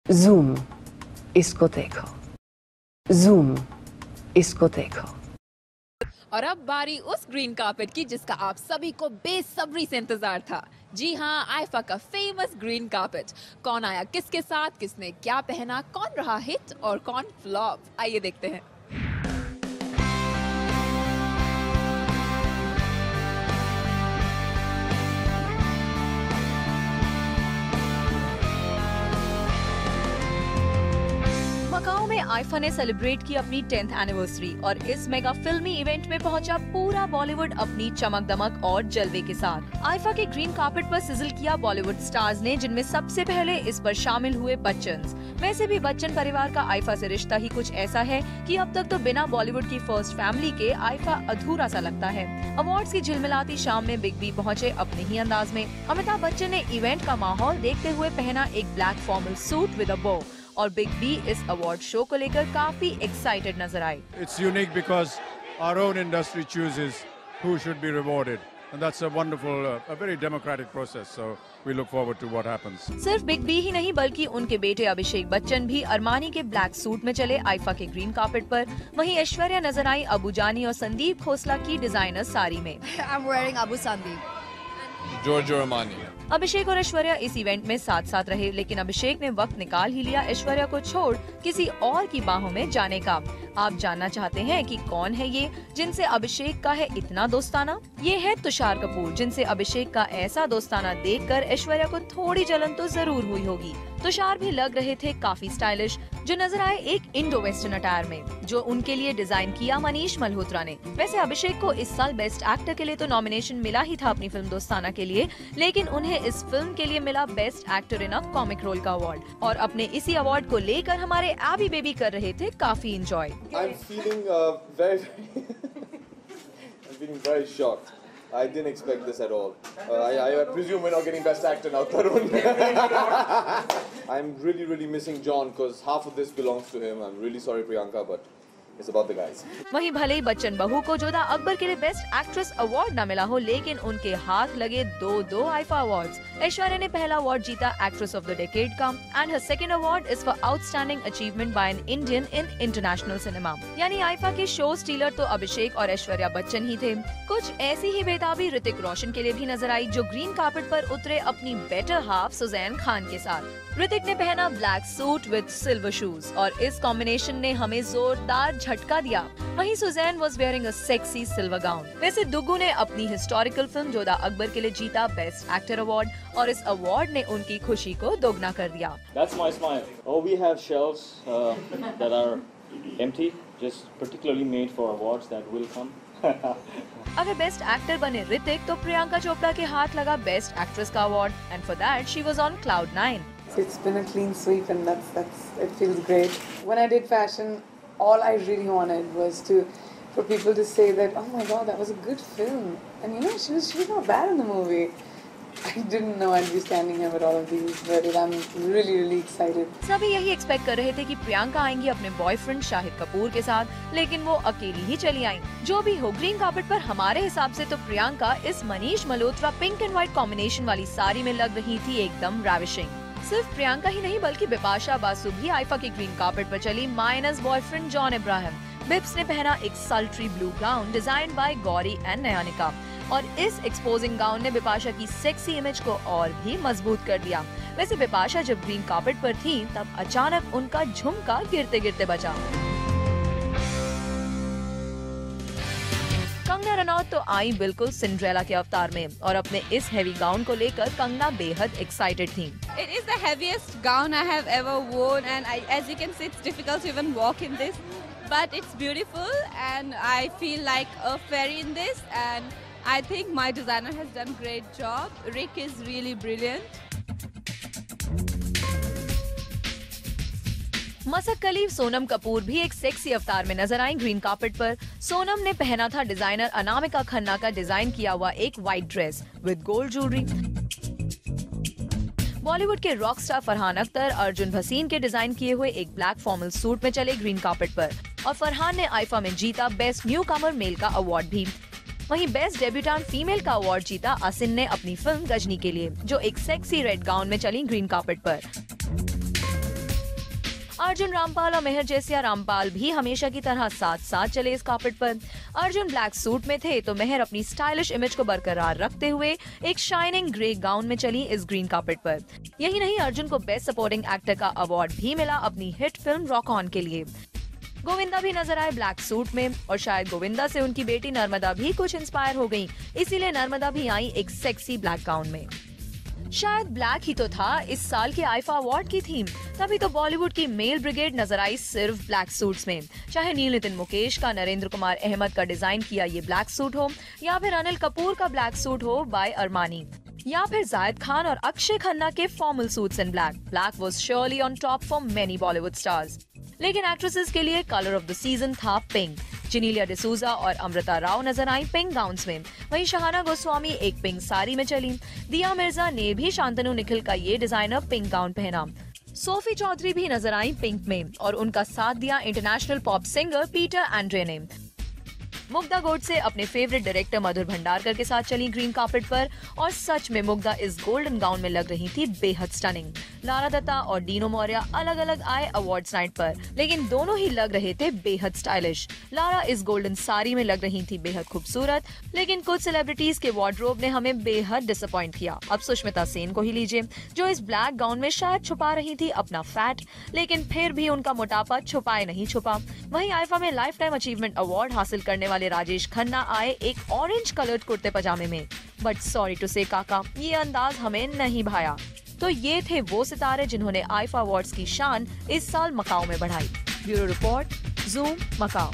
Zoom, इसको देखो। Zoom, इसको देखो। और अब बारी उस ग्रीन कार्पेट की जिसका आप सभी को बेसब्री से इंतजार था। जी हाँ, आईफा का फेमस ग्रीन कार्पेट। कौन आया किसके साथ, किसने क्या पहना, कौन रहा हिट और कौन फ्लॉप, आइए देखते हैं। मकाओ में आईफा ने सेलिब्रेट की अपनी 10th एनिवर्सरी और इस मेगा फिल्मी इवेंट में पहुंचा पूरा बॉलीवुड अपनी चमक दमक और जलवे के साथ। आईफा के ग्रीन कार्पेट पर सिजल किया बॉलीवुड स्टार्स ने, जिनमें सबसे पहले इस पर शामिल हुए बच्चन। वैसे भी बच्चन परिवार का आईफा से रिश्ता ही कुछ ऐसा है कि अब तक तो बिना बॉलीवुड की फर्स्ट फैमिली के आईफा अधूरा सा लगता है। अवार्ड्स की झिलमिलाती शाम में बिग बी पहुंचे अपने ही अंदाज में। अमिताभ बच्चन ने इवेंट का माहौल देखते हुए पहना एक black formal suit with a बो और बिग बी इस अवार्ड शो को लेकर काफी एक्साइटेड नजर आए। It's unique because our own industry chooses who should be rewarded, and that's a wonderful, a very democratic process. So we look forward to what happens. सिर्फ big B ही नहीं बल्कि उनके बेटे अभिषेक बच्चन भी अरमानी के ब्लैक सूट में चले IIFA के ग्रीन कार्पेट पर। वहीं ऐश्वर्या नजर आई अबू जानी और संदीप खोसला की डिजाइनर साड़ी में। I'm wearing Abu Sandeep. Giorgio Armani. अभिषेक और ऐश्वर्या इस इवेंट में साथ साथ रहे, लेकिन अभिषेक ने वक्त निकाल ही लिया ऐश्वर्या को छोड़ किसी और की बाहों में जाने का। आप जानना चाहते हैं कि कौन है ये जिनसे अभिषेक का है इतना दोस्ताना? ये है तुषार कपूर, जिनसे अभिषेक का ऐसा दोस्ताना देखकर ऐश्वर्या को थोड़ी जलन तो जरूर हुई होगी। तुषार भी लग रहे थे काफी स्टाइलिश, जो नजर आए एक इंडो वेस्टर्न अटायर में, जो उनके लिए डिजाइन किया मनीष मल्होत्रा ने। वैसे अभिषेक को इस साल बेस्ट एक्टर के लिए तो नॉमिनेशन मिला ही था अपनी फिल्म दोस्ताना के लिए, लेकिन उन्हें इस फिल्म के लिए मिला best actor in a comic role का अवार्ड। और अपने इसी अवार्ड को लेकर हमारे एबी बेबी कर रहे थे काफी enjoy. I'm feeling very I'm feeling very shocked. I didn't expect this at all. I presume we're not getting Best Actor now, Tarun. I'm really missing John because half of this belongs to him. I'm really sorry, Priyanka, but it's about the guys. वहीं भले ही बच्चन बहू को जोधा अकबर के लिए best actress award न मिला हो, लेकिन उनके हाथ लगे दो आईफा अवार्ड्स। ऐश्वर्या ने पहला अवार्ड जीता एक्ट्रेस ऑफ द डेकेड का, and her second award is for outstanding achievement by an Indian in international cinema. यानी आईफा के शो स्टीलर तो अभिषेक और ऐश्वर्या बच्चन ही थे। कुछ ऐसी ही बेताबी ऋतिक रोशन के लिए भी नजर आई, जो ग्रीन कार्पेट पर उतरे अपनी बेटर हाफ सुजैन खान के साथ। ऋतिक ने पहना black suit with silver shoes और इस कॉम्बिनेशन ने हमें जोरदार झटका दिया। वहीं Sussanne was wearing a sexy silver gown. वैसे दुग्गू ने अपनी हिस्टोरिकल फिल्म जोधा अकबर के लिए जीता बेस्ट एक्टर अवार्ड और इस अवार्ड ने उनकी खुशी को दोगुना कर दिया। That's my smile. Oh, we have shelves that are empty, just particularly made for awards that will come. अगर बेस्ट एक्टर बने ऋतिक, तो प्रियंका चोपड़ा के हाथ लगा बेस्ट एक्ट्रेस का award, and for that she was on cloud 9। It's been a clean sweep, and it feels great. When I did fashion, all I really wanted was for people to say that, oh my God, that was a good film, and you know she was not bad in the movie. I didn't know I'd be standing here with all of these, but I'm really excited. सभी यही expect कर रहे थे कि प्रियंका आएंगी अपने boyfriend Shahid Kapoor के साथ, लेकिन वो अकेली ही चली आईं। जो भी हो, ग्रीन कार्पेट पर हमारे हिसाब से तो प्रियंका इस Manish Malhotra pink and white combination वाली साड़ी में लग रही थी एकदम रैविशिंग। सिर्फ प्रियंका ही नहीं बल्कि बिपाशा बासु भी आईफा के ग्रीन कार्पेट पर चली माइनस बॉयफ्रेंड जॉन इब्राहिम। बिप्स ने पहना एक sultry blue gown design by Gauri and Nayanika, और इस एक्सपोजिंग गाउन ने बिपाशा की सेक्सी इमेज को और भी मजबूत कर दिया। वैसे बिपाशा जब ग्रीन कार्पेट पर थी, तब अचानक उनका झुमका गिरते गिरते बचा। कंगना रनौत तो आई बिल्कुल सिंड्रेला के अवतार में, और अपने इस हेवी गाउन को लेकर कंगना बेहद एक्साइटेड थी। It is the heaviest gown I have ever worn, and as you can see, it's difficult to even walk in this. But it's beautiful, and I feel like a fairy in this. And I think my designer has done a great job. Rick is really brilliant. मसक कलीफ सोनम कपूर भी एक sexy अवतार में नजर आई green carpet पर। सोनम ने पहना था डिजाइनर अनामिका खन्ना का डिजाइन किया हुआ एक white dress with gold jewellery. Bollywood के रॉक स्टार फरहान अख्तर अर्जुन भसीन के डिजाइन किए हुए एक ब्लैक फॉर्मल सूट में चले ग्रीन कार्पेट पर, और फरहान ने आईफा में जीता बेस्ट न्यू कमर मेल का अवार्ड भी। वहीं बेस्ट डेब्यूटेंट फीमेल का अवार्ड जीता आसिन ने अपनी फिल्म गजनी के लिए, जो एक सेक्सी रेड गाउन में चली ग्रीन कार्पेट पर। अर्जुन रामपाल और मेहर जैसिया रामपाल भी हमेशा की तरह साथ साथ चले इस कार्पेट पर। अर्जुन ब्लैक सूट में थे तो मेहर अपनी स्टाइलिश इमेज को बरकरार रखते हुए एक शाइनिंग ग्रे गाउन में चली इस ग्रीन कार्पेट पर। यही नहीं, अर्जुन को बेस्ट सपोर्टिंग एक्टर का अवार्ड भी मिला अपनी हिट फिल्म रॉक ऑन के लिए। गोविंदा भी नजर आए ब्लैक सूट में और शायद गोविंदा से उनकी बेटी नर्मदा भी कुछ इंस्पायर हो गई, इसीलिए नर्मदा भी आई एक सेक्सी ब्लैक गाउन में। शायद ब्लैक ही तो था इस साल के आईफा अवार्ड की थीम, तभी तो बॉलीवुड की मेल ब्रिगेड नजर आई सिर्फ ब्लैक सूट्स में। चाहे नील नितिन मुकेश का नरेंद्र कुमार अहमद का डिजाइन किया ये ब्लैक सूट हो, या फिर अनिल कपूर का ब्लैक सूट हो बाय अरमानी, या फिर जायद खान और अक्षय खन्ना के formal suits in black. Black was surely on top for many Bollywood stars. लेकिन एक्ट्रेसेस के लिए कलर ऑफ द सीजन था पिंक। जेनेलिया डिसूजा और अमृता राव नजर आई पिंक गाउन्स में, वहीं शहाना गोस्वामी एक पिंक साड़ी में चली। दिया मिर्जा ने भी शांतनु निखिल का ये डिजाइनर पिंक गाउन पहना। सोफी चौधरी भी नजर आई पिंक में और उनका साथ दिया international pop singer Peter Andre ने। मुग्धा गोडसे अपने फेवरेट डायरेक्टर मधुर भंडारकर के साथ चली ग्रीन कार्पेट पर और सच में मुग्धा इस गोल्डन गाउन में लग रही थी बेहद स्टनिंग। लारा दत्ता और डीनो मौर्य अलग अलग आए अवार्ड्स नाइट पर, लेकिन दोनों ही लग रहे थे बेहद स्टाइलिश। लारा इस गोल्डन साड़ी में लग रही थी बेहद खूबसूरत, लेकिन कुछ सेलिब्रिटीज के वार्डरोब ने हमें बेहद डिसअपॉइंट किया। अब सुष्मिता सेन को ही लीजिए, जो इस ब्लैक गाउन में शायद छुपा रही थी अपना फैट, लेकिन फिर भी उनका मोटापा छुपाए नहीं छुपा। वहीं आईफा में लाइफ टाइम अचीवमेंट अवार्ड हासिल करने वाले राजेश खन्ना आए एक ऑरेंज कलर्ड कुर्ते पजामे में, बट सॉरी टू से काका, ये अंदाज हमें नहीं भाया। तो ये थे वो सितारे जिन्होंने आईफा अवार्ड्स की शान इस साल मकाओ में बढ़ाई। Bureau report, zoom, Macau.